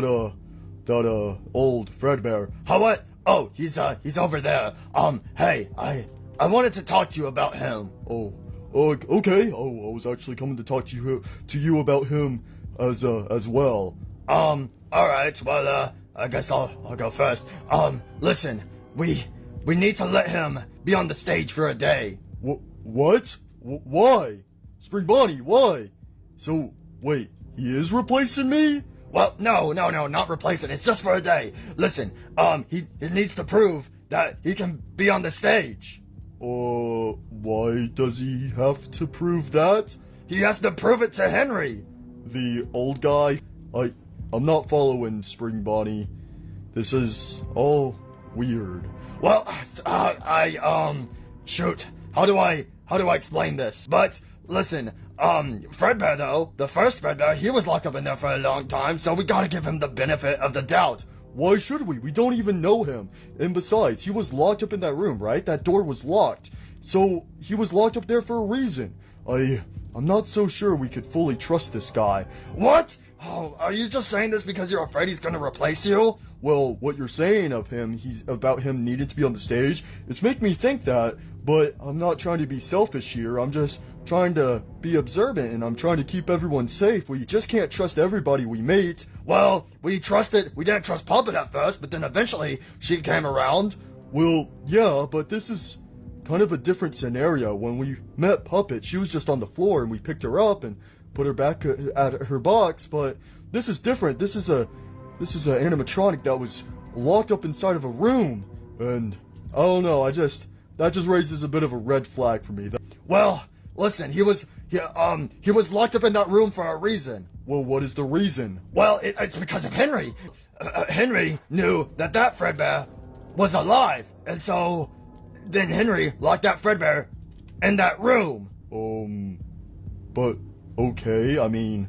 That old Fredbear. How what? Oh, he's over there. Hey, I wanted to talk to you about him. Oh, okay. Oh, I was actually coming to talk to you about him as well. Alright, well, I guess I'll go first. Listen, we need to let him be on the stage for a day. What? Why? Spring Bonnie, why? So, wait, he is replacing me? Well, no, not replacing. It's just for a day. Listen, he needs to prove that he can be on the stage. Why does he have to prove that? He has to prove it to Henry. The old guy? I'm not following, Spring Bonnie. This is all weird. Well, shoot. How do I explain this? But, listen, Fredbear though, the first Fredbear, he was locked up in there for a long time, so we gotta give him the benefit of the doubt. Why should we? We don't even know him. And besides, he was locked up in that room, right? That door was locked. So, he was locked up there for a reason. I'm not so sure we could fully trust this guy. What? Oh, are you just saying this because you're afraid he's gonna replace you? Well, what you're saying of him, about him needing to be on the stage, it's making me think that, but I'm not trying to be selfish here. I'm just trying to be observant, and I'm trying to keep everyone safe. We just can't trust everybody we meet. Well, we didn't trust Puppet at first, but then eventually she came around. Well, yeah, but this is kind of a different scenario. When we met Puppet, she was just on the floor, and we picked her up and put her back at her box, but this is different. This is a animatronic that was locked up inside of a room, and I don't know, that just raises a bit of a red flag for me. Well, listen, he was locked up in that room for a reason. Well, what is the reason? Well, it's because of Henry. Henry knew that Fredbear was alive, and so then Henry locked that Fredbear in that room. But okay, I mean,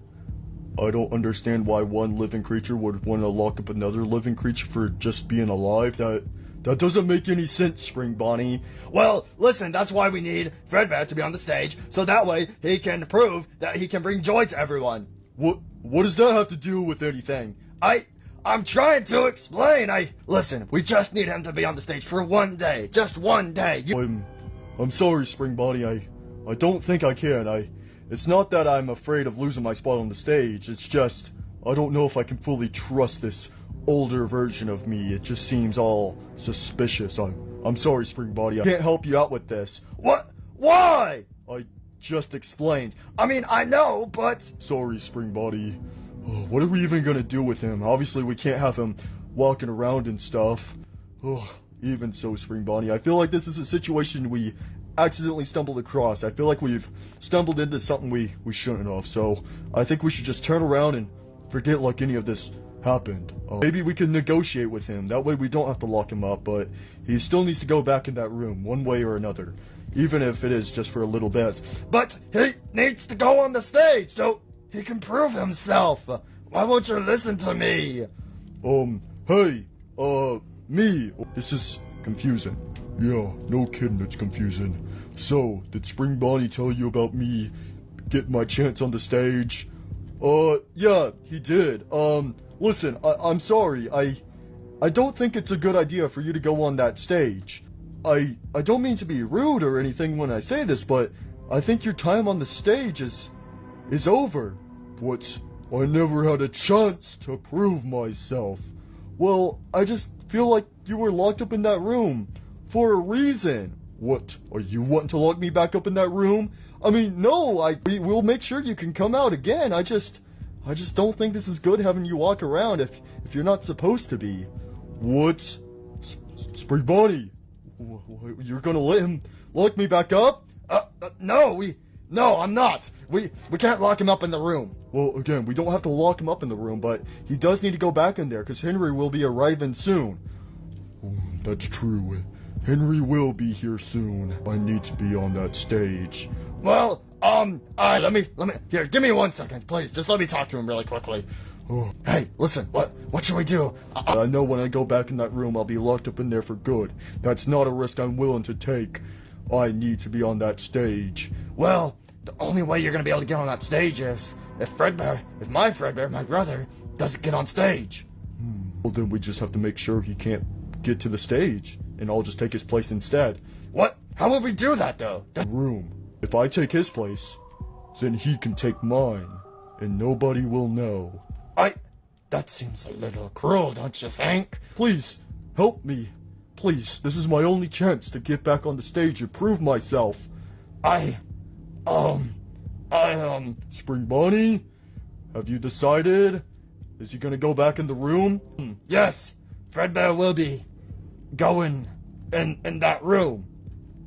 I don't understand why one living creature would want to lock up another living creature for just being alive. That doesn't make any sense, Spring Bonnie. Well, listen, that's why we need Fredbear to be on the stage, so that way he can prove that he can bring joy to everyone. What does that have to do with anything? I'm trying to explain. Listen, we just need him to be on the stage for one day. Just one day. I'm sorry, Spring Bonnie. I don't think I can. It's not that I'm afraid of losing my spot on the stage. It's just, I don't know if I can fully trust this older version of me. It just seems all suspicious. I'm sorry, Spring Bonnie. I can't help you out with this. What? Why? I just explained. I mean, I know, but... Sorry, Spring Bonnie. What are we even gonna do with him? Obviously, we can't have him walking around and stuff. Even so, Spring Bonnie, I feel like this is a situation we accidentally stumbled across. I feel like we've stumbled into something we shouldn't have, so I think we should just turn around and forget like any of this happened. Maybe we can negotiate with him. That way we don't have to lock him up, but he still needs to go back in that room, one way or another. Even if it is just for a little bit. But he needs to go on the stage so he can prove himself. Why won't you listen to me? Hey, me. This is confusing. Yeah, no kidding, it's confusing. So, did Spring Bonnie tell you about me getting my chance on the stage? Yeah, he did. Listen, I'm sorry. I don't think it's a good idea for you to go on that stage. I don't mean to be rude or anything when I say this, but I think your time on the stage is over. What? I never had a chance to prove myself. Well, I just feel like you were locked up in that room for a reason. What? Are you wanting to lock me back up in that room? I mean, no, we'll make sure you can come out again. I just don't think this is good having you walk around if you're not supposed to be. What? Spring Bonnie, you're gonna let him lock me back up? No, I'm not. We can't lock him up in the room. Well, again, we don't have to lock him up in the room, but he does need to go back in there because Henry will be arriving soon. That's true. Henry will be here soon. I need to be on that stage. Well, alright, let me, here, give me 1 second, please. Just let me talk to him really quickly. Hey, listen, what should we do? I know when I go back in that room, I'll be locked up in there for good. That's not a risk I'm willing to take. I need to be on that stage. Well, the only way you're gonna be able to get on that stage is if my Fredbear, my brother, doesn't get on stage. Well, then we just have to make sure he can't get to the stage, and I'll just take his place instead. What? How will we do that, though? Room. If I take his place, then he can take mine, and nobody will know. That seems a little cruel, don't you think? Please, help me. Please, this is my only chance to get back on the stage and prove myself. Spring Bonnie, have you decided? Is he gonna go back in the room? Yes, Fredbear will be going in that room.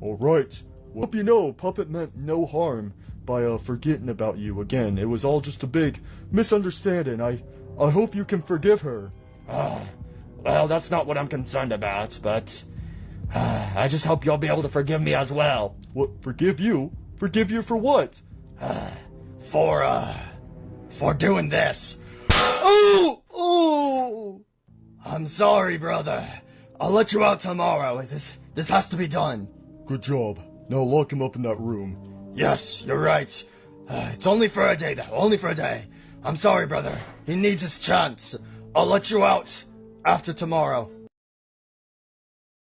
Alright. Well, hope you know, Puppet meant no harm by forgetting about you again. It was all just a big misunderstanding. I hope you can forgive her. Well, that's not what I'm concerned about, but I just hope you'll be able to forgive me as well. What, forgive you? Forgive you for what? For doing this. Oh! I'm sorry, brother. I'll let you out tomorrow. This has to be done. Good job. Now lock him up in that room. Yes, you're right. It's only for a day, though. Only for a day. I'm sorry, brother. He needs his chance. I'll let you out after tomorrow.